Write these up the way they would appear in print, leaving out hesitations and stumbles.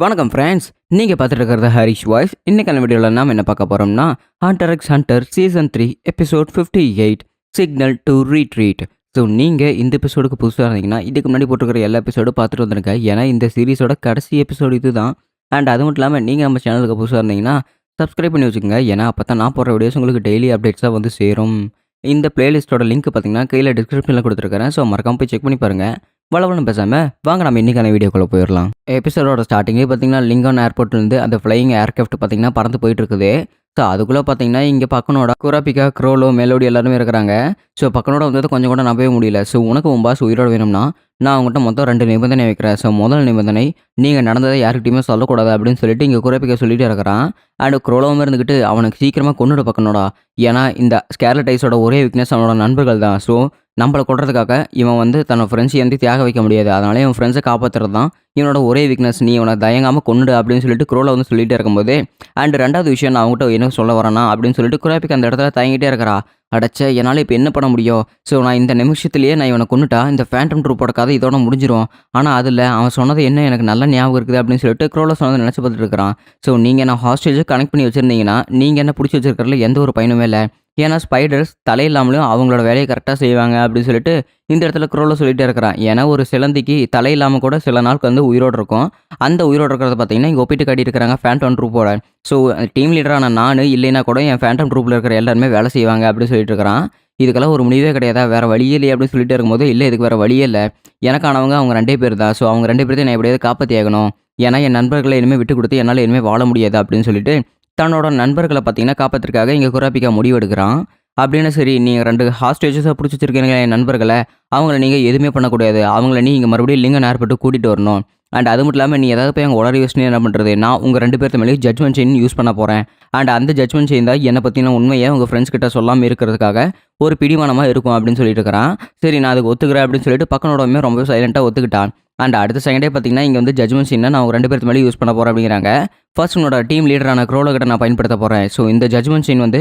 வணக்கம் ஃப்ரெண்ட்ஸ். நீங்கள் பார்த்துட்டு இருக்கிறது ஹரிஷ் வாய்ஸ். இன்னைக்கான வீடியோவில் நாம் என்ன பார்க்க போகிறோம்னா Hunter x Hunter season 3 episode 58 signal to retreat. So நீங்கள் இந்த எபிசோடுக்கு புதுசாக இருந்தீங்கன்னா இதுக்கு முன்னாடி போட்டுருக்கிற எல்லா எபிசோடும் பார்த்துட்டு வந்துருங்க. ஏன்னா இந்த சீரிஸோட கடைசி எபிசோடு இது தான். அண்ட் அது மட்டும் இல்லாமல் நீங்கள் நம்ம சேனலுக்கு புதுசாக இருந்தீங்கன்னா சப்ஸ்கிரைப் பண்ணி வச்சுக்கோங்க. ஏன்னா அப்போ தான் நான் போடுற வீடியோஸ் உங்களுக்கு டெய்லி அப்டேட்ஸாக வந்து சேரும். இந்த பிளேலிஸ்ட்டோட லிங்க் பார்த்தீங்கன்னா கீழே டிஸ்கிரிப்ஷனில் கொடுத்துருக்கிறேன். ஸோ மறக்காம போய் செக் பண்ணி பாருங்கள். வளவலும் பேசாமல் வாங்க நம்ம இன்றைக்கான வீடியோக்குள்ளே போயிடலாம். எபிசோடோட ஸ்டார்டிங்கே பார்த்தீங்கன்னா லிங்கான் ஏர்போர்ட்லேருந்து அந்த ஃப்ளையிங் ஏர்கிராஃப்ட் பார்த்தீங்கன்னா பறந்து போயிட்டு இருக்குது. ஸோ அதுக்குள்ளே பார்த்தீங்கன்னா இங்கே பக்கனோட குராபிகா க்ரோலோ மெலோடி எல்லாருமே இருக்கிறாங்க. ஸோ பக்கனோட வந்தது கொஞ்சம் கூட நம்பவே முடியல. ஸோ உனக்கு உன் பாஸ் உயிரோட வேணும்னா நான் அவங்ககிட்ட மொத்தம் 2 நிபந்தனை வைக்கிறேன். ஸோ முதல் நிபந்தனை நீங்கள் நடந்ததை யாருக்கிட்டையுமே சொல்லக்கூடாது அப்படின்னு சொல்லிட்டு இங்கே குராபிகா சொல்லிட்டு இருக்கிறான். அண்ட் க்ரோலோவும் இருந்துக்கிட்டு அவனுக்கு சீக்கிரமாக கொண்டுட பக்கனோடா. ஏன்னா இந்த ஸ்கேர்லெட் ஐஸோட ஒரே வீக்னஸ் அவனோட நண்பர்கள் தான். ஸோ நம்மளை கொள்றதுக்காக இவன் வந்து தன்னோட ஃப்ரெண்ட்ஸை வந்து தியாக வைக்க முடியாது. அதனால இவன் ஃப்ரெண்ட்ஸை காப்பாற்றுறது தான் இவனோட ஒரே வீக்னஸ். நீ இவனை தயங்காமல் கொண்டுடு அப்படின்னு சொல்லிட்டு குரோலை வந்து சொல்லிகிட்டே இருக்கும்போது அண்ட் ரெண்டாவது விஷயம் நான் அவங்ககிட்ட என்ன சொல்ல வரேன்னா அப்படின்னு சொல்லிட்டு குராபிக் அந்த இடத்துல தயங்கிட்டே இருக்கிறா. அடைச்ச என்னால் இப்போ என்ன பண்ண முடியும்? ஸோ நான் இந்த நிமிஷத்துலேயே நான் இவனை கொண்டுட்டா இந்த ஃபேண்டம் ட்ரூப்போட கதை இதோட முடிஞ்சிடும். ஆனால் அதில் அவன் சொன்னது என்ன எனக்கு நல்ல ஞாபகம் இருக்குது அப்படின்னு சொல்லிட்டு குரோலை சொன்னதை நினச்சி பார்த்துட்டு இருக்கிறான். ஸோ நீங்கள் நான் ஹாஸ்டேஜை கனெக்ட் பண்ணி வச்சுருந்தீங்கன்னா நீங்கள் என்ன பிடிச்சி வச்சிருக்கிறதுல எந்த ஒரு பயனுமே இல்லை. ஏன்னா ஸ்பைடர்ஸ் தலையில்லாமலும் அவங்களோட வேலையை கரெக்டாக செய்வாங்க அப்படின்னு சொல்லிட்டு இந்த இடத்துல குரோல சொல்லிகிட்டே இருக்கிறான். ஏன்னா ஒரு சிலந்திக்கு தலையில்லாமல் கூட சில நாளுக்கு வந்து உயிரோடு இருக்கும். அந்த உயிரோடு இருக்கிறத பார்த்தீங்கன்னா இங்கே ஒப்பிட்டு காட்டியிருக்கிறாங்க ஃபேண்டம் ட்ரூப்போட. ஸோ டீம் லீடரான நான் இல்லைன்னா கூட என் ஃபேண்டம் ட்ரூப்பில் இருக்கிற எல்லாருமே வேலை செய்வாங்க அப்படின்னு சொல்லிட்டு இருக்கிறான். இதுக்கெல்லாம் ஒரு முடிவே கிடையாதா, வேறு வழியே இல்லையே அப்படின்னு சொல்லிட்டு இருக்கும்போது இல்லை இதுக்கு வேறு வழியே இல்லை, எனக்கானவங்க அவங்க 2 பேர் தான். ஸோ அவங்க 2 பேர்த்தையும் நான் எப்படியாவது காப்பாற்றி ஆகணும். ஏன்னா என் நண்பர்களை இனிமேல் விட்டு கொடுத்து என்னால் இனிமேல் வாழ முடியாது அப்படின்னு சொல்லிட்டு தன்னோட நண்பர்களை பார்த்தீங்கன்னா காப்பாற்றுறதுக்காக இங்கே குராபிகா முடிவெடுக்கிறான். அப்படின்னு சரி நீங்கள் 2 ஹாஸ்டேஜஸாக பிடிச்சி வச்சிருக்கீங்க என் நண்பர்களை, அவங்கள நீங்கள் எதுவுமே பண்ணக்கூடாது. அவங்கள நீ இங்கே மறுபடியும் லிங்கன் ஏர்போர்ட்டு கூட்டிகிட்டு வரணும். அண்ட் அது மட்டும் இல்லாமல் நீ ஏதாவது போய் அவங்க உளறி வச்சுன்னு என்ன பண்ணுறது, நான் உங்கள் 2 பேர்த்து மேலேயும் ஜட்மெண்ட் செயின் யூஸ் பண்ண போகிறேன். அண்ட் அந்த ஜட்மெண்ட் செயின் தான் என்னை பற்றின உண்மையை உங்கள் ஃப்ரெண்ட்ஸ் கிட்ட சொல்லாமல் இருக்கிறதுக்காக ஒரு பிடிமானமாக இருக்கும் அப்படின்னு சொல்லிட்டு இருக்கிறான். சரி நான் அதுக்கு ஒத்துக்கிறேன் அப்படின்னு சொல்லிட்டு பக்கனோடமே ரொம்ப சைலண்ட்டாக ஒத்துக்கிட்டான். அண்ட் அடுத்த செகண்டே பார்த்தீங்கன்னா இங்கே வந்து ஜட்மெண்ட் சீனை நான் அவங்க 2 பேர்த்து மேலே யூஸ் பண்ண போகிறேன் அப்படிங்கிறாங்க. ஃபர்ஸ்ட் உன்னோட டீம் லீடரான க்ரோலோ கிட்ட நான் பயன்படுத்த போகிறேன். ஸோ இந்த ஜட்மெண்ட் சீன் வந்து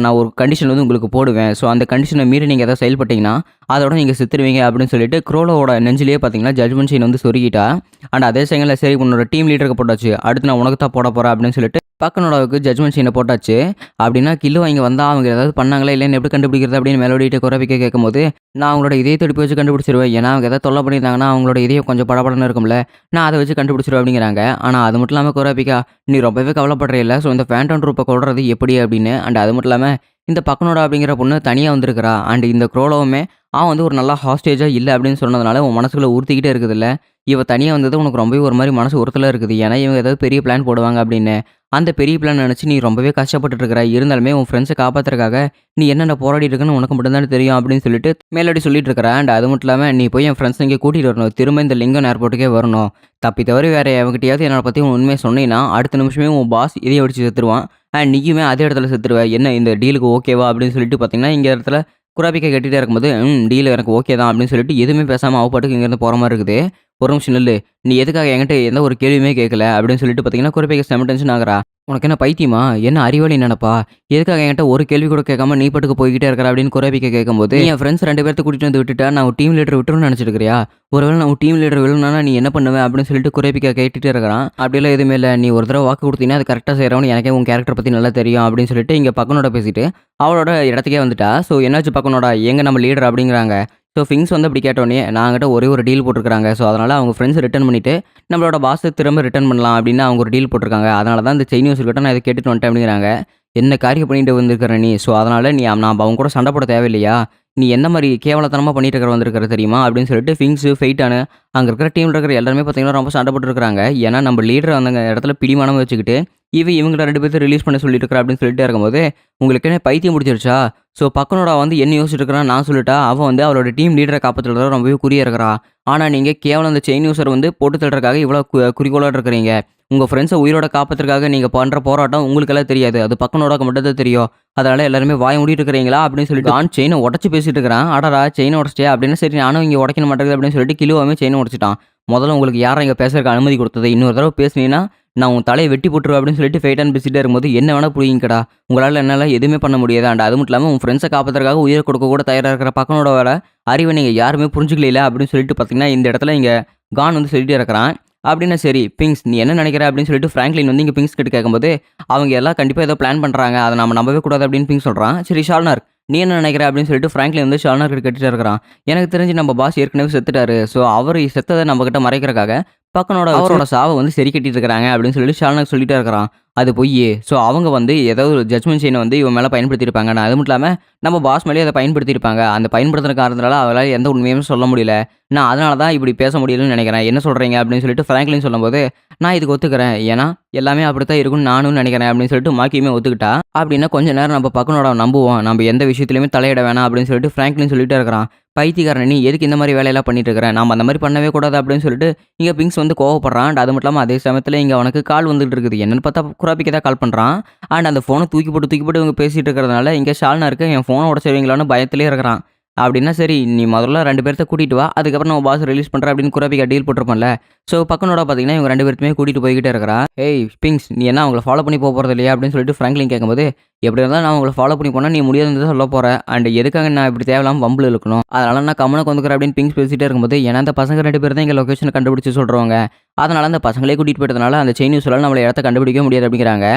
நான் ஒரு கண்டிஷன் வந்து உங்களுக்கு போடுவேன். ஸோ அந்த கண்டிஷனை மீறி நீங்கள் எதாவது செயல்பட்டீங்கன்னா அதோட நீங்கள் செத்துருவீங்க அப்படின்னு சொல்லிட்டு க்ரோலோவோட நெஞ்சிலேயே பார்த்தீங்கன்னா ஜட்மெண்ட் சீன் வந்து சொருகிட்டா. அண்ட் அதே செகண்டில் சரி உன்னோட டீம் லீடருக்கு போட்டாச்சு, அடுத்து நான் உனக்கு தான் போட போகிறேன் அப்படின்னு சொல்லிட்டு பக்கனோடவுக்கு ஜட்மெண்ட் சீனை போட்டாச்சு. அப்படின்னா கில்லு வாங்கி வந்தால் அவங்க ஏதாவது பண்ணாங்களா இல்லைன்னு எப்படி கண்டுபிடிக்கிறது அப்படின்னு மெலோடிட்டு குராபிக்கா கேட்கும்போது நான் அவங்களோட இதயத்தை எடுத்து வச்சு கண்டுபிடிச்சிருவேன். ஏன்னா அவங்க எதாவது தொல்லை பண்ணியிருந்தாங்கன்னா அவங்களோட இதயம் கொஞ்சம் படபடன்னு இருக்கும்ல, நான் அதை வச்சு கண்டுபிடிச்சிருவேன் அப்படிங்கிறாங்க. ஆனால் அது மட்டும் இல்லாமல் குராபிக்கா நீ ரொம்பவே கவலைப்படுறே இல்லை. ஸோ இந்த ஃபேண்டம் ட்ரூப்பை கொள்றது எப்படி அப்படின்னு. அண்ட் அது மட்டும் இல்லாமல் இந்த பக்கனோட அப்படிங்கிற பொண்ணு தனியாக வந்திருக்கிறா. அண்ட் இந்த க்ரோலோவுமே அவன் வந்து ஒரு நல்லா ஹாஸ்டேஜாக இல்லை அப்படின்னு சொன்னதுனால உன் மனசுக்குள்ளே உறுத்திக்கிட்டே இருக்குது இல்லை, இவ தனியாக வந்தது உனக்கு ரொம்பவே ஒரு மாதிரி மனசு உறுத்தலாக இருக்குது. ஏன்னா இவங்க ஏதாவது பெரிய பிளான் போடுவாங்க அப்படின்னு. அந்த பெரிய பிளான் நினச்சி நீ ரொம்பவே கஷ்டப்பட்டு இருக்கிற. இருந்தாலுமே உன் ஃப்ரெண்ட்ஸை காப்பாற்றுறதுக்காக நீ என்னென்ன போராடி இருக்குன்னு உனக்கு மட்டும்தானே தெரியும் அப்படின்னு சொல்லிட்டு மேலடி சொல்லிட்டு இருக்கிற. அண்ட் அது மட்டும் இல்லாமல் நீ போய் என் ஃப்ரெண்ட்ஸ் இங்கே கூட்டிகிட்டு வரணும், திரும்ப இந்த லிங்கன் ஏர்போர்ட்டுக்கே வரணும். தப்பி தவிர வேறு எவங்கிட்டையாவது என்னை பற்றி உண்மையை சொன்னீங்கன்னா அடுத்த நிமிஷமே உன் பாஸ் இதையை அடிச்சு செத்துருவான். அண்ட் நீயுமே அதே இடத்துல செத்துருவேன். என்ன இந்த டீலுக்கு ஓகேவா அப்படின்னு சொல்லிட்டு பார்த்தீங்கன்னா இங்கே இடத்துல குராபிக்கா கேட்டுகிட்டே இருக்கும்போது டீல் எனக்கு ஓகே தான் அப்படின்னு சொல்லிட்டு எதுவுமே பேசாமல் அவப்பாட்டுக்கு இங்கேருந்து போகிற மாதிரி இருக்குது. ஒரு நிமிஷம் நில்லு, நீ எதுக்காக என்கிட்ட எந்த ஒரு கேள்வியுமே கேட்கல அப்படின்னு சொல்லிட்டு பார்த்தீங்கன்னா குராபிக்கா செம டென்ஷன் ஆகிறா. உனக்கு என்ன பைத்தியமா, என்ன அறிவாளி நினப்பா, எதுக்காக என்கிட்ட ஒரு கேள்வி கூட கேட்காம நீ பாட்டுக்கு போய்கிட்டே இருக்கிற அப்படின்னு குராபிக்கா கேட்கும்போது என் ஃப்ரெண்ட்ஸ் 2 பேர்த்து கூட்டிகிட்டு வந்து விட்டுட்டா நான் ஒரு டீம் லீடர் விட்டுருன்னு நினச்சிருக்கிறியா, ஒருவேளை நான் டீம் லீடர் விழுனா நீ என்ன பண்ணுவேன் அப்படின்னு சொல்லிட்டு குராபிக்கா கேட்டுகிட்டே இருக்கிறான். அப்படியெல்லாம் எதுவுமே இல்லை, நீ ஒரு தடவை வாக்கு கொடுத்தீங்கன்னா அது கரெக்டாக செய்கிறவனு எனக்கே உன் கேரக்டர் பற்றி நல்லா தெரியும் அப்படின்னு சொல்லிட்டு இங்கே பக்கனோட பேசிட்டு அவளோட இடத்துக்கே வந்துட்டா. ஸோ என்னாச்சு பக்கனோட எங்கே நம்ம லீடர் அப்படிங்கிறாங்க. ஸோ ஃபிங்ஸ் வந்து அப்படி கேட்டோன்னே நாங்கிட்ட ஒரே ஒரு டீல் போட்டிருக்காங்க. ஸோ அதனால் அவங்க ஃப்ரெண்ட்ஸ் ரிட்டர்ன் பண்ணிவிட்டு நம்மளோட பாஸை திரும்ப ரிட்டர்ன் பண்ணலாம் அப்படின்னு அவங்க ஒரு டீல் போட்டிருக்காங்க. அதனால தான் இந்த சைனீஸ் கிட்ட நான் இதை கேட்டுட்டு வந்துட்டேன் அப்படிங்கிறாங்க. என்ன காரியம் பண்ணிட்டு வந்திருக்கிற நீ, ஸோ அதனால் நான் அவங்க கூட சண்டை போட தேவையில்லையா, நீ என்ன மாதிரி கேவலத்தனமாக பண்ணிட்டு இருக்கிற வந்திருக்கிற தெரியுமா அப்படின்னு சொல்லிட்டு ஃபிங்ஸு ஃபெயிட்டானு அங்கே இருக்கிற டீமில் இருக்கிற எல்லாருமே பார்த்தீங்கன்னா ரொம்ப சண்டை போட்டுருக்காங்க. ஏன்னா நம்ம லீடர் அந்த இடத்துல பிடிமானம் வச்சுக்கிட்டு இவங்கள 2 பேர்த்து ரிலீஸ் பண்ண சொல்லிட்டு இருக்கிற அப்படின்னு சொல்லிட்டு இருக்கும்போது உங்களுக்கு என்ன பைத்தியம் முடிச்சிருச்சா. ஸோ பக்கனோட வந்து என்ன யோசிச்சுட்டு இருக்கிறான் நான் சொல்லிட்டா அவன் வந்து அவளோட டீம் லீடரை காப்பாற்றுறத ரொம்பவே குறியாக இருக்கிறா. ஆனால் நீங்கள் கேவலம் அந்த செயின் யூஸர் வந்து போட்டு தள்ளுறதுக்காக இவ்வளோ குறிக்கோளாக இருக்கிறீங்க. உங்கள் ஃப்ரெண்ட்ஸை உயிரோட காப்பாற்றுறதுக்காக நீங்கள் பண்ணுற போராட்டம் உங்களுக்கெல்லாம் தெரியாது, அது பக்கனோட மட்டும் தான் தெரியும். அதனால் எல்லாருமே வாய மூடிட்டு இருக்கிறீங்களா அப்படின்னு சொல்லிட்டு நான் செயினை உடச்சி பேசிட்டு இருக்கிறான். அடரா செயினை உடச்சிட்டே அப்படின்னு சரி நானும் இங்கே உடைக்க மாட்டேங்குது அப்படின்னு சொல்லிட்டு கிலோவாமே செயினை உடச்சிட்டான். முதல்ல உங்களுக்கு யாரும் இங்கே பேசுறதுக்கு அனுமதி கொடுத்தது, இன்னொரு தடவை பேசுனீங்கன்னா நான் உன் தலையை வெட்டி போட்டுருவேன் அப்படின்னு சொல்லிட்டு ஃபைட்டான்னு பேசிட்டே இருக்கும்போது என்ன வேணால் புரியுங்கடா, உங்களால் என்னால் எதுவுமே பண்ண முடியாது. அண்ட் அது மட்டும் இல்லாமல் உன் ஃப்ரெண்ட்ஸை காப்பாற்றுறதுக்காக உயிரை கொடுக்க கூட தயாராக இருக்கிற பக்கனோட வேலை அறிவை நீங்கள் யாருமே புரிஞ்சுக்கல அப்படின்னு சொல்லிட்டு பார்த்தீங்கன்னா இந்த இடத்துல இங்கே கான் வந்து சொல்லிட்டே இருக்கிறான். அப்படின்னா சரி பிங்க்ஸ் நீ என்ன நினைக்கிற அப்படின்னு சொல்லிட்டு ஃப்ராங்க்லின் வந்து இங்கே பிங்க்ஸ் கிட்ட கேட்கும்போது அவங்க எல்லாம் கண்டிப்பாக ஏதோ பிளான் பண்ணுறாங்க அதை நம்ம நம்பவே கூடாது அப்படின்னு பிங்க் சொல்கிறான். சரி ஷால்னார் நீ என்ன நினைக்கிற அப்படின்னு சொல்லிட்டு ஃப்ராங்க்லின் வந்து ஷால்னார் கிட்ட கேட்டுட்டு இருக்கிறான். எனக்கு தெரிஞ்சு நம்ம பாஸ் ஏற்கனவே செத்துட்டாரு. ஸோ அவர் செத்ததை நம்ம கிட்ட மறைக்கிறக்காக பக்கனோட அவரோட சாவை வந்து சரி கட்டிட்டு இருக்கிறாங்க அப்படின்னு சொல்லிட்டு ஷால்னார் சொல்லிட்டே இருக்கிறான். அது பொய்யே. ஸோ அவங்க வந்து ஏதோ ஒரு ஜட்மெண்ட் செயினை வந்து இவன் மேலே பயன்படுத்தியிருப்பாங்க. அது மட்டும் இல்லாமல் நம்ம பாஸ் மேலேயே அதை பயன்படுத்தியிருப்பாங்க. அந்த பயன்படுத்துகிற காரணத்தினால அவங்களால எந்த உண்மையுமே சொல்ல முடியல. நான் அதனால தான் இப்படி பேச முடியலன்னு நினைக்கிறேன். என்ன சொல்கிறீங்க அப்படின்னு சொல்லிட்டு ஃப்ராங்க்லின் சொல்லும்போது நான் இதுக்கு ஒத்துக்கிறேன். ஏன்னா எல்லாமே அப்படித்தான் இருக்கும்னு நானும் நினைக்கிறேன் அப்படின்னு சொல்லிட்டு மாக்கியுமே ஒத்துக்கிட்டா. அப்படின்னா கொஞ்ச நேரம் நம்ம பக்கனோட நம்புவோம். நம்ம எந்த விஷயத்துலையுமே தலையிட வேணாம் அப்படின்னு சொல்லிட்டு ஃப்ராங்க்லின் சொல்லிட்டே இருக்கிறான். பைத்தியக்காரன் நீ எதுக்கு இந்த மாதிரி வேலையெல்லாம் பண்ணிட்டு இருக்கிற? நம்ம அந்த மாதிரி பண்ணவே கூடாது அப்படின்னு சொல்லிட்டு இங்கே பிங்க்ஸ் வந்து கோவப்படுறான். அண்ட் அது மட்டும் இல்லாமல் அதே சமயத்தில் இங்கே அவனுக்கு கால் வந்துட்டு இருக்குது. என்னன்னு பார்த்தா குராபிக்கு தான் கால் பண்ணுறான். அண்ட் அந்த ஃபோனை தூக்கி போட்டு இவங்க பேசிட்டு இருக்கிறதுனால இங்கே ஷால்னாருக்கு என் ஃபோனை உடச்சிருவீங்களான்னு பயத்திலே இருக்கிறான். அப்படின்னா சரி நீ முதல்ல 2 பேர்த்த கூட்டிட்டு வா. அதுக்கப்புறம் நம்ம பாஸ் ரிலீஸ் பண்ணுறேன் அப்படின்னு குராபிக்கா டீல் போட்டிருப்போம்ல. ஸோ பக்கனோட பார்த்தீங்கன்னா இவங்க 2 பேர்த்துமே கூட்டிகிட்டு போய்கிட்டே இருக்கிறா. ஏய் பிங்க்ஸ் நீ என்ன அவங்கள ஃபாலோ பண்ணி போகிறது இல்லையா அப்படின்னு சொல்லிட்டு ஃப்ராங்க்லின் கேட்கும்போது எப்படி இருந்தாலும் நான் உங்களை ஃபாலோ பண்ணி போனால் நீ முடியாதுன்னு சொல்ல போகிறேன். அண்ட் எதுக்காக நான் இப்படி தேவையில்லாமல் வம்பில் இருக்கணும். அதனால் நான் கம்மனுக்கு வந்துக்கிறேன் அப்படின்னு பிங்க்ஸ் பேசிகிட்டே இருக்கும்போது ஏன்னா அந்த பசங்க 2 பேர் தான் எங்கள் லொக்கேஷனை கண்டுபிடிச்சி சொல்கிறவங்க. அதனால் அந்த பசங்களே கூட்டிகிட்டு போயிட்டதுனால அந்த செயின் யூஸ்லாம் நம்மளை இடத்த கண்டுபிடிக்க முடியாது அப்படிங்கிறாங்க.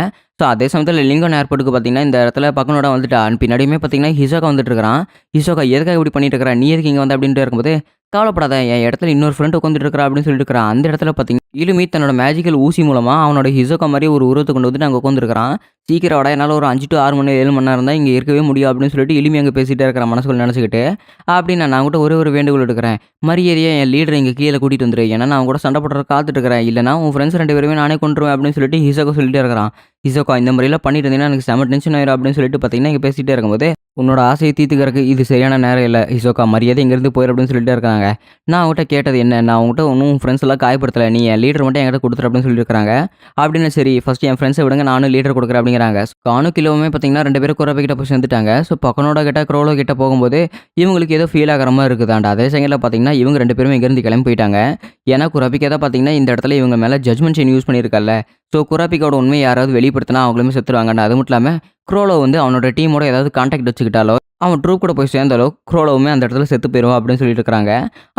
ஸோ அதே சமயத்தில் லிங்கன் ஏர்போர்ட்டுக்கு பார்த்தீங்கன்னா இந்த இடத்துல பக்கனோட வந்துட்டு அண்ட் பின்னாடியுமே பார்த்தீங்கன்னா ஹிசோகா வந்துட்டு இருக்கிறான். ஹிசோகா எதுக்காக இப்படி பண்ணிட்டு இருக்கிறா நீ எதுக்கு இங்கே வந்து அப்படின்ட்டு இருக்கும்போது கவலைப்படாத என் இடத்துல இன்னொரு ஃப்ரெண்ட் உட்காந்துட்டு இருக்கிறா அப்படின்னு சொல்லிட்டு இருக்கிறான். அந்த இடத்துல பார்த்தீங்கன்னா இலுமி தன்னோட மேஜிக்கல் ஊசி மூலமாக அவனோட ஹிசோகா மாதிரி ஒரு உருவத்தை கொண்டு வந்துட்டு அங்கே உட்காந்துருக்கிறான். சீக்கிரம் வட என்னால் ஒரு 5 to 6 மணி 7 மணி நேரம் தான் இங்கே இருக்கவே முடியும் அப்படின்னு சொல்லிட்டு இலுமி அங்கே பேசிகிட்டே இருக்கிற மனசுக்குள்ள நினச்சிக்கிட்டு அப்படின்னு நான் கூட ஒரே ஒரு வேண்டுகோள் எடுக்கிறேன். மரியாதையாக என் லீடரை இங்கே கீழே கூட்டிகிட்டு வந்துரு. ஏன்னா நான் கூட சண்டை போடுற காத்துட்டு இருக்கிறேன். இல்லைனா உன் ஃப்ரெண்ட்ஸ் 2 பேருமே நானே கொண்டுருவேன் அப்படின்னு சொல்லிட்டு ஹிசோகா சொல்லிட்டே இருக்கிறான். ஹிசோகா இந்த முறையில் பண்ணிட்டு இருந்தீங்கன்னா எனக்கு செம டென்ஷன் ஆயிரும் அப்படின்னு சொல்லிட்டு பார்த்தீங்கன்னா இங்கே பேசிகிட்டே இருக்கும்போது உன்னோட ஆசையை தீர்த்துக்கிறதுக்கு இது சரியான நேரம் இல்லை ஹிசோகா மரியாதை இங்கேருந்து போயிரு அப்படின்னு சொல்லிட்டு இருக்காங்க. நான் அவங்ககிட்ட கேட்டது என்ன நான் அவங்ககிட்ட ஒன்றும் ஃப்ரெண்ட்ஸ் எல்லாம் காயப்படுத்தலை நீ என் லீடர் மட்டும் என்கிட்ட கொடுத்துரு அப்படின்னு சொல்லியிருக்காங்க. அப்படின்னு சரி ஃபஸ்ட்டு என் ஃப்ரெண்ட்ஸை விடுங்க நானும் லீடர் கொடுக்குறேன் அப்படிங்கிறாங்க. கானும் கிலோவுமே பார்த்தீங்கன்னா 2 பேரும் குரப்பை கிட்ட போய் சேர்ந்துட்டாங்க. ஸோ பக்கனோட கிட்ட க்ரோலோ கிட்ட போகும்போது இவங்களுக்கு ஏதோ ஃபீல் ஆகிற மாதிரி இருக்குதாண்டா. அதே சமயத்தில் பார்த்தீங்கன்னா இவங்க 2 பேரும் இங்கேருந்து கிளம்பி போயிட்டாங்க. ஏன்னா குரப்பிக்கே தான் பார்த்தீங்கன்னா இந்த இடத்துல இவங்க மேலே ஜட்மெண்ட் செயின் யூஸ் பண்ணியிருக்கல. ஸோ குராபிக்கோட உண்மையை யாராவது வெளிப்படுத்தினா அவங்களுமே செத்துருவாங்கன்னு. அது மட்டும் இல்லாமல் க்ரோலோ வந்து அவனோட டீமோட ஏதாவது கான்டாக்ட் வச்சுக்கிட்டாலோ அவன் ட்ரூப் கூட போய் சேர்ந்தாலோ க்ரோலோவுமே அந்த இடத்துல செத்து போயிடுவா அப்படின்னு சொல்லிட்டு இருக்கிறாங்க.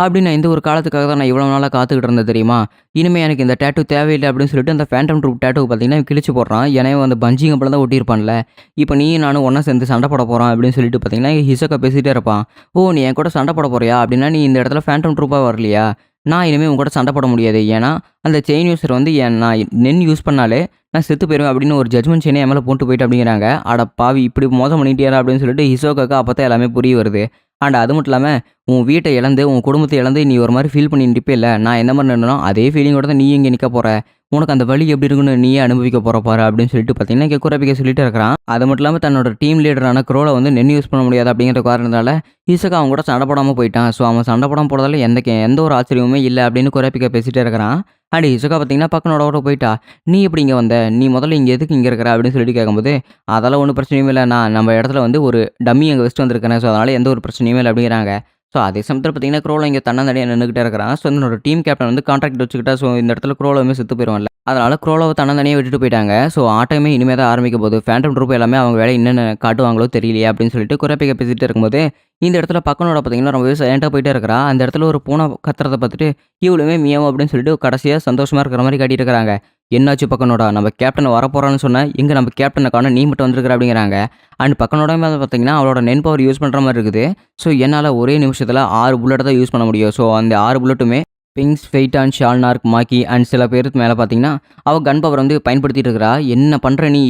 அப்படின்னு இந்த ஒரு காலத்துக்காக தான் நான் இவ்வளோ நாளாக காத்துக்கிட்டு இருந்தேன் தெரியுமா. இனிமேல் எனக்கு இந்த டேட்டூ தேவையில்லை அப்படின்னு சொல்லிட்டு அந்த ஃபேண்டம் ட்ரூப் டேட்டூ பார்த்தீங்கன்னா கிழிச்சு போடுறான். ஏன்னா அந்த பஞ்சிங் அப்படி தான் ஒட்டியிருப்பான்ல. இப்போ நீ நானும் ஒன்றா சேர்ந்து சண்டை போட போகிறான் அப்படின்னு சொல்லிட்டு பார்த்தீங்கன்னா ஹிசோகா பேசிகிட்டே இருப்பான். ஓ நீ என் கூட சண்டை போட போறியா அப்படின்னா நீ இந்த இடத்துல ஃபேண்டம் ட்ரூப்பாக வரலையா. நான் இனிமேல் உங்க கூட சண்டை போட முடியாது. ஏன்னா அந்த செயின் யூஸர் வந்து நான் நென் யூஸ் பண்ணாலே நான் செத்து போயிடுவேன் அப்படின்னு ஒரு ஜட்மெண்ட் செயினே என் மேலே போட்டு போயிட்டு அப்படிங்கிறாங்க. அட பாவி இப்படி மோசம் பண்ணிட்டியாரா அப்படின்னு சொல்லிட்டு ஹிசோகாக்கு அப்போ தான் எல்லாமே புரிய வருது. அண்ட் அது மட்டும் இல்லாமல் உன் வீட்டை இழந்து உன் குடும்பத்தை இழந்து நீ ஒரு மாதிரி ஃபீல் பண்ணி நிற்பே இல்லை. நான் என்ன மாதிரி நின்னோ அதே ஃபீலிங்கோட தான் நீ இங்கே நிற்க போகிற. உனக்கு அந்த வலி எப்படி இருக்குன்னு நீயே அனுபவிக்க போகிற பாரு அப்படின்னு சொல்லிட்டு பார்த்தீங்கன்னா இங்கே குரப்பிக்க சொல்லிட்டு இருக்கிறான். அது மட்டும் இல்லாமல் தன்னோட டீம் லீடரான க்ரோலை வந்து நென் யூஸ் பண்ண முடியாது அப்படிங்கிற காரணத்தால் ஹிசோகா அவங்க கூட சண்டை போடாமல் போயிட்டான். ஸோ அவன் சண்டை போடாமல் போகிறதால எந்த ஒரு ஆச்சரியமுமே இல்லை அப்படின்னு குரப்பிக்க பேசிகிட்டே இருக்கிறான். அண்ட் ஹிசோகா பார்த்தீங்கன்னா பக்கனோட போயிட்டா. நீ எப்படி இங்கே வந்த நீ முதல்ல இங்கே எதுக்கு இங்கே இருக்கிற அப்படின்னு சொல்லிட்டு கேட்கும்போது அதெல்லாம் ஒன்றும் பிரச்சனையும் இல்லை. நான் நம்ம இடத்துல வந்து ஒரு டம்மி அங்கே வச்சுட்டு வந்திருக்கேன். ஸோ அதனால் எந்த ஒரு பிரச்சனையுமே இல்லை அப்படிங்கிறாங்க. ஸோ அதே சமயத்தில் பார்த்தீங்கன்னா க்ரோலோ இங்கே தன்னந்தடியாக நின்றுக்கிட்டே இருக்கிறான். ஸோ என்னோட டீம் கேப்டன் வந்து கான்ட்ராக்ட் வச்சுக்கிட்டா. ஸோ இந்த இடத்துல க்ரோலோவுமே செத்து போயிடுவான்ல. அதனால் க்ரோலோவை தன்னந்தனியாக விட்டுட்டு போயிட்டாங்க. ஸோ ஆட்டமே இனிமேல் தான் ஆரம்பிக்க போது ஃபேண்டம் ட்ரூப் எல்லாமே அவங்க வேலை என்னென்ன காட்டுவாங்களோ தெரியலையே அப்படின்னு சொல்லிட்டு குரப்பிக்க பேசிகிட்டு இருக்கும்போது இந்த இடத்துல பக்கனோட பார்த்தீங்கன்னா ரொம்பவே சைலண்ட்டாக போயிட்டே இருக்கிறா. அந்த இடத்துல ஒரு பூனை கத்துறதை பார்த்துட்டு இவ்வளவுமே மியாவும் அப்படின்னு சொல்லிட்டு கடைசியாக சந்தோஷமாக இருக்கிற மாதிரி காட்டிட்டு இருக்கிறாங்க. என்னாச்சு பக்கனோட நம்ம கேப்டன் வரப்போறான்னு சொன்னால் எங்கே நம்ம கேப்டனை காண நீ மட்டும் வந்துருக்கிற அப்படிங்கிறாங்க. அண்ட் பக்கனோட பார்த்தீங்கன்னா அவளோட நென் பவர் யூஸ் பண்ணுற மாதிரி இருக்குது. ஸோ என்னால் ஒரே நிமிஷத்தில் 6 புல்லட் தான் யூஸ் பண்ண முடியும். ஸோ அந்த 6 புல்லட்டுமே பிங்க்ஸ், ஃபெய்டான், ஷால்னார்க், மாக்கி அண்ட் சில பேருக்கு மேலே பார்த்தீங்கன்னா அவள் கன் பவர் வந்து பயன்படுத்திட்டு இருக்கிறா. என்ன பண்ணுற நீ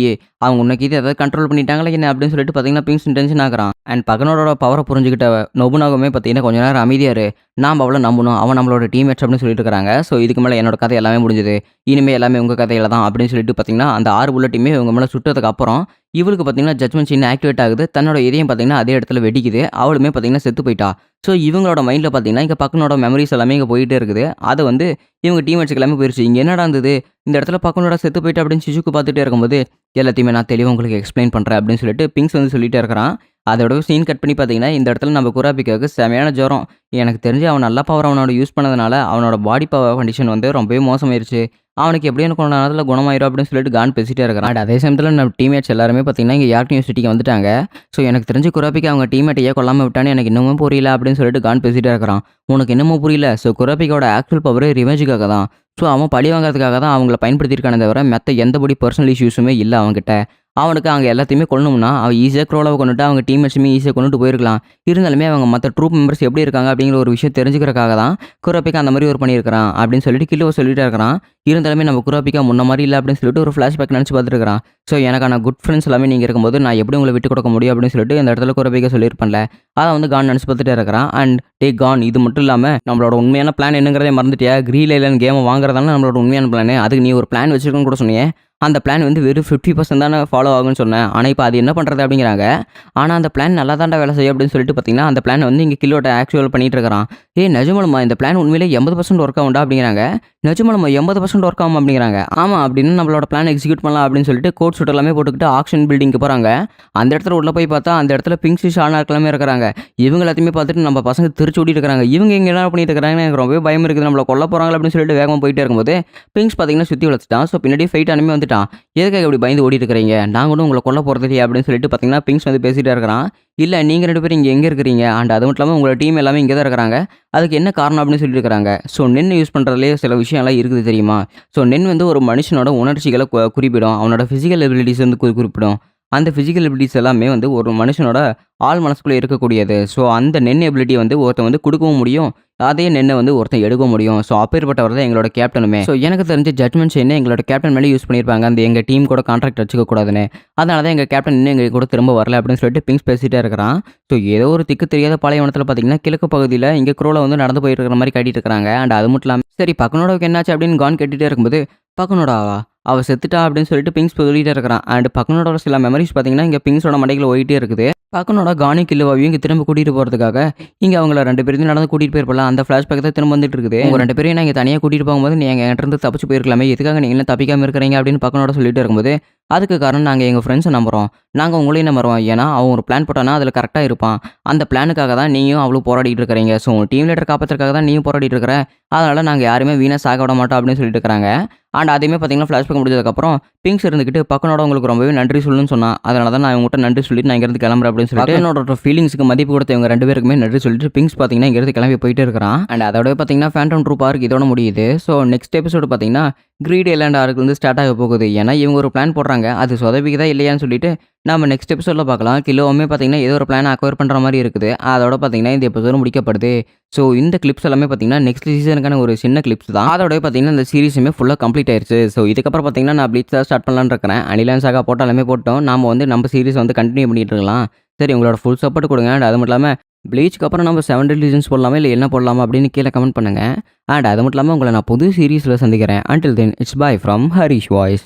அவங்க உனக்கு இது எதாவது கண்ட்ரோல் பண்ணிட்டாங்களா என்ன அப்படின்னு சொல்லிட்டு பார்த்தீங்கன்னா பிங்க்ஸ் டென்ஷன் ஆகிறான். அண்ட் பகனோட பவரை புரிஞ்சுக்கிட்ட நொபுனாகவுமே பார்த்தீங்கன்னா கொஞ்ச நேரம் அமைதியாரு நாம் அவளை நம்பணும் அவன் நம்மளோட டீம்மேட்ஸ் அப்படின்னு சொல்லிட்டு இருக்கிறாங்க. ஸோ இதுக்கு மேலே என்னோட கதை எல்லாமே முடிஞ்சது இனிமேல் எல்லாமே உங்கள் கதையில் தான் அப்படின்னு சொல்லிட்டு பார்த்தீங்கன்னா அந்த 6 புல்லட்டையுமே இவங்க மேலே சுட்டதுக்கு அப்புறம் இவளுக்கு பார்த்தீங்கன்னா ஜட்மெண்ட் சீன் ஆக்டிவேட் ஆகுது. தன்னோட இதயம் பார்த்தீங்கன்னா அதே இடத்துல வெடிக்குது. அவளுமே பார்த்தீங்கன்னா செத்து போயிட்டா. ஸோ இவங்களோட மைண்டில் பார்த்தீங்கன்னா இங்கே பக்கனோட மெமரிஸ் எல்லாமே இங்கே போயிட்டே இருக்குது. அதை வந்து இவங்க டீம்மேட்ஸ்க்கு எல்லாமே போயிடுச்சு. இங்கே என்னடா இருந்தது இந்த இடத்துல பக்கனோட செத்து போயிட்டு அப்படின்னு சிசுக்கு பார்த்துட்டே இருக்கும்போது எல்லாத்தையுமே நான் தெளிவாக உங்களுக்கு எக்ஸ்பிளைன் பண்ணுறேன் அப்படின்னு சொல்லிட்டு பிங்க்ஸ் வந்து சொல்லிட்டே இருக்கிறான். அதோட சீன் கட் பண்ணி பார்த்தீங்கன்னா இந்த இடத்துல நம்ம குராபிக்காவுக்கு செமையான ஜுரம். எனக்கு தெரிஞ்சு அவன் நல்ல பவர் அவனோட யூஸ் பண்ணதுனால அவனோட பாடி பவர் கண்டிஷன் வந்து ரொம்பவே மோசமாயிருச்சு. அவனுக்கு எப்படியும் கொஞ்ச நேரத்தில் குணமாயிரும் அப்படின்னு சொல்லிட்டு கான் பேசிட்டே இருக்கிறான். அண்ட் அதே சமயத்தில் நம்ம டீம்மேட்ஸ் எல்லாருமே பார்த்தீங்கன்னா இங்கே யார்க் யூனிவர்சிட்டிக்கு வந்துட்டாங்க. ஸோ எனக்கு தெரிஞ்சு குராபிக்கு அவங்க டீம்மேட்டையே கொல்லாமல் விட்டான்னு எனக்கு இன்னமும் புரியல அப்படின்னு சொல்லிட்டு கான் பேசிட்டே இருக்கிறான். உனக்கு இன்னமும் புரியல? ஸோ குராபிக்கோட ஆக்சுவல் பவர் ரிவெஞ்சுக்காக தான். ஸோ அவன் பழி வாங்குறதுக்காக தான் அவங்கள பயன்படுத்தியிருக்கானே தவிர மற்ற எந்தபடி பர்சனல் இஷ்யூஸுமே இல்லை அவங்ககிட்ட. அவனுக்கு அங்கே எல்லாத்தையுமே கொல்லணும்னா அவன் ஈஸியாக க்ரோலாவை கொண்டுட்டு அவங்க டீம்மேட்ஸுமே ஈஸியாக கொண்டுட்டு போயிருக்கலாம். இருந்தாலுமே அவங்க மற்ற ட்ரூப் மெம்பர்ஸ் எப்படி இருக்காங்க அப்படிங்கிற ஒரு விஷயம் தெரிஞ்சுக்கிறக்காக தான் குராபிக்கா அந்த மாதிரி ஒரு பண்ணியிருக்கிறான் அப்படின்னு சொல்லிட்டு கிலோவை சொல்லிட்டு இருக்கிறான். இருந்தாலுமே நம்ம குராபிக்கா முன்ன மாதிரி இல்லை அப்படின்னு சொல்லிட்டு ஒரு ஃப்ளாஷ்பேக் நினச்சி பார்த்துருக்கான். ஸோ எனக்கான குட் ஃப்ரெண்ட்ஸ் எல்லாமே நீங்கள் இருக்கும்போது நான் எப்படி உங்களை விட்டு கொடுக்க முடியும் அப்படின்னு சொல்லிட்டு இந்த இடத்துல குராபிக்கா சொல்லியிருப்பேன்ல. அதை வந்து கான் நினச்சி பார்த்துட்டே இருக்கிறான். அண்ட் கான், இது மட்டும் இல்லாமல் நம்மளோட உண்மையான பிளான் என்னங்கிறதே மறந்துட்டியா? கிரீல் ஐலண்ட் கேமை வாங்குறதால நம்மளோட உண்மையான பிளான். அதுக்கு நீ ஒரு பிளான் வச்சிருக்கன்னு கூட சொன்னியே. அந்த பிளான் வந்து வெறும் 50% தானே ஃபாலோ ஆகும்னு சொன்னேன். ஆனால் இப்போ அது என்ன பண்ணுறது அப்படிங்கிறாங்க. ஆனால் அந்த பிளான் நல்லா தாண்டா வேலை செய்யும் அப்படின்னு சொல்லிட்டு பார்த்தீங்கன்னா அந்த பிளான் வந்து இங்கே கிலோட்ட ஆக்சுவல் பண்ணிட்டு இருக்கிறான். நிஜமாலுமா இந்த பிளான் உண்மையிலே 80% ஒர்க் ஆகும்டா அப்படிங்கிறாங்க. நிஜமாலுமா 80% ஒர்க் ஆகும் அப்படிங்கிறாங்க. ஆமாம், அப்படின்னு நம்மளோட பிளான் எக்ஸிக்யூட் பண்ணலாம் அப்படின்னு சொல்லிட்டு கோட் ஷூட் எல்லாமே போட்டுக்கிட்டு ஆக்ஷன் பில்டிங்க்கு போகிறாங்க. அந்த இடத்துல உள்ள போய் பார்த்தா அந்த இடத்துல பிங்க் ஷானா எல்லாமே இருக்கிறாங்க. இவங்க எல்லாத்தையுமே பார்த்துட்டு நம்ம பசங்க திருச்சி ஓடிட்டு இருக்கிறாங்க. இவங்க இங்கே என்ன பண்ணிட்டு இருக்கிறாங்க, எனக்கு ரொம்பவே பயம் இருக்குது, நம்மளை கொல்ல போகிறாங்க அப்படின்னு சொல்லிட்டு வேகமாக போயிட்டே இருக்கும்போது பிங்க்ஸ் பார்த்தீங்கன்னா சுற்றி வளர்த்துட்டான். ஸோ பின்னாடி ஃபைட் அனுப்பி வந்துட்டான். எதுக்காக இப்படி பயந்து ஓடிட்டு இருக்கிறீங்க? நாங்கள் கூட உங்களை கொல்ல போகிறது இல்லையா அப்படின்னு சொல்லிட்டு பார்த்தீங்கன்னா பிங்க்ஸ் வந்து பேசிகிட்டே இருக்கிறான். இல்லை, நீங்கள் 2 பேரும் இங்கே எங்கே இருக்கிறீங்க? அண்ட் அது மட்டும் இல்லாமல் உங்களோட டீம் எல்லாமே இங்கே தான் இருக்கிறாங்க. அதுக்கு என்ன காரணம் அப்படின்னு சொல்லிட்டு இருக்கிறாங்க. ஸோ நென் யூஸ் பண்ணுறதுலேயே சில விஷயம்லாம் இருக்குது தெரியுமா? ஸோ நென் வந்து ஒரு மனுஷனோட உணர்ச்சிகளை குறிப்பிடும். அவனோட ஃபிசிக்கல் எபிலிட்டிஸ் வந்து குறிப்பிடும். அந்த ஃபிசிக்கல் எபிலிட்டிஸ் எல்லாமே வந்து ஒரு மனுஷனோட ஆள் மனசுக்குள்ளே இருக்கக்கூடியது. ஸோ அந்த நென் எபிலிட்டி வந்து ஒருத்தன் வந்து கொடுக்கவும் முடியும், அதே நென்னை வந்து ஒருத்தன் எடுக்க முடியும். ஸோ அப்பேற்பட்டவர் தான் எங்களோட கேப்டனுமே. ஸோ எனக்கு தெரிஞ்ச ஜட்மெண்ட்ஸ் என்ன எங்களோட கேப்டன் மேலே யூஸ் பண்ணியிருப்பாங்க, அந்த எங்கள் டீம் கூட கான்ட்ராக்ட் வச்சுக்க கூடாதுன்னு. அதனால தான் எங்கள் கேப்டன் இன்னும் எங்கள் கூட திரும்ப வரல அப்படின்னு சொல்லிட்டு பிங்க்ஸ் பேசிகிட்டே இருக்கிறான். ஸோ ஏதோ ஒரு திக்கு தெரியாத பாலைவனத்தில் பார்த்தீங்கன்னா கிழக்கு பகுதியில் இங்கே க்ரோவில் வந்து நடந்து போயிட்டு இருக்கிற மாதிரி காட்டிட்டு இருக்கிறாங்க. அண்ட் அது மட்டும் இல்லாமல் சரி பக்கனோடாவுக்கு என்னாச்சு அப்படின்னு கான் கேட்டுகிட்டே இருக்கும்போது பக்கனோடாவா அவள் செத்துட்டா அப்படின்னு சொல்லிட்டு பிங்க்ஸ் சொல்லிகிட்டே இருக்கிறான். அண்ட் பக்கனோட சில மெமரிஸ் பார்த்தீங்கன்னா இங்கே பிங்க்ஸோட மண்டைகள் ஓடிட்டே இருக்குது. பக்கனோட கானி கில்லுவாவையும் இங்கே திரும்ப கூட்டிகிட்டு போகிறதுக்காக இங்கே அவங்கள 2 பேரும் நடந்து கூட்டிகிட்டு போயிருப்பல அந்த ஃப்ளாஷ்பேக் தான் திரும்ப வந்துட்டு இருக்குது. உங்கள் 2 பேரையும் நான் இங்கே தனியாக கூட்டிகிட்டு போகும்போது நீ எங்கள் இருந்து தப்பிச்சு போயிருக்கலாமே, எதுக்காக நீங்களும் தப்பிக்காமல் இருக்கிறீங்க அப்படின்னு பக்கனோட சொல்லிட்டு இருக்கும்போது அதுக்கு காரணம் நாங்கள் எங்கள் ஃப்ரெண்ட்ஸை நம்புகிறோம், நாங்கள் உங்களையும் நம்புகிறோம். ஏன்னா அவன் ஒரு பிளான் போட்டானா அதில் கரெக்டாக இருப்பான். அந்த பிளானுக்காக தான் நீயும் அவ்வளோ போராடிட்டு இருக்கிறீங்க. ஸோ டீம் லீடர் காப்பாற்றுறதுக்காக தான் நீயும் போராடிட்டு இருக்கிற. அதனால் நாங்கள் யாருமே வீணாக சாக விட மாட்டோம் அப்படின்னு சொல்லிட்டு இருக்கிறாங்க. அண்ட் அதையுமே பார்த்தீங்கன்னா ஃப்ளாஷ்பேக் முடிஞ்சதுக்கப்புறம் பிங்க்ஸ் இருந்துக்கிட்டு பக்கனோட உங்களுக்கு ரொம்பவே நன்றி சொல்லணும்னு சொன்னான். அதனால தான் நான் உங்கள்கிட்ட நன்றி சொல்லிட்டு நான் இங்கேருந்து கிளம்புறேன் அப்படின்னு சொல்லிட்டு என்னோட ஃபீலிங்ஸுக்கு மதிப்பு கொடுத்த இவங்க 2 பேருக்குமே நன்றி சொல்லிட்டு பிங்க்ஸ் பார்த்தீங்கன்னா இங்கேருந்து கிளம்பி போயிட்டே இருக்கிறான். அண்ட் அதோட பார்த்தீங்கன்னா ஃபேண்டம் ட்ரூப் ஆர்க் இதோட முடியுது. ஸோ நெக்ஸ்ட் எபிசோடு பார்த்தீங்கன்னா கிரீட் ஐலாண்ட் ஆர்க் வந்து ஸ்டார்ட் ஆக போகுது. ஏன்னா இவங்க ஒரு பிளான் போடுறாங்க, அது சொதப்பிக்குதா இல்லையான்னு சொல்லிட்டு நம்ம நெக்ஸ்ட் எபிசோடில் பார்க்கலாம். கிலோவுமே பார்த்தீங்கன்னா ஏதோ ஒரு பிளான் அக்வயர் பண்ணுற மாதிரி இருக்குது. அதோட பார்த்தீங்கன்னா இந்த எபிசோடு முடிக்கப்படுது. ஸோ இந்த கிளிப்ஸ் எல்லாமே பார்த்தீங்கன்னா நெக்ஸ்ட் சீசனுக்கான ஒரு சின்ன கிளிப்ஸ் தான். அதோட பார்த்தீங்கன்னா இந்த சீரிஸுமே ஃபுல்லாக கம்ப்ளீட் ஆயிடுச்சு. ஸோ இதுக்கப்புறம் பார்த்தீங்கன்னா நான் ப்ளீச் தான் ஸ்டார்ட் பண்ணலான்னு இருக்கிறேன். அனிலான் சாகா போட்டாலுமே போட்டோம், நாம் வந்து நம்ம சீரிஸ் வந்து கண்டினியூ பண்ணிட்டு இருக்கலாம். சரி, உங்களோட ஃபுல் சப்போர்ட் கொடுங்க. அண்ட் அது மட்டும் இல்லாமல் ப்ளீச்சுக்கு அப்புறம் நம்ம 7 ரிலீஜன்ஸ் போடலாமா இல்லை என்ன போடலாமா அப்படின்னு கீழே கமெண்ட் பண்ணுங்கள். அண்ட் அது மட்டும் இல்லாமல் உங்களை நான் புது சீரீஸில் சந்திக்கிறேன். Until then it's by from Harish voice.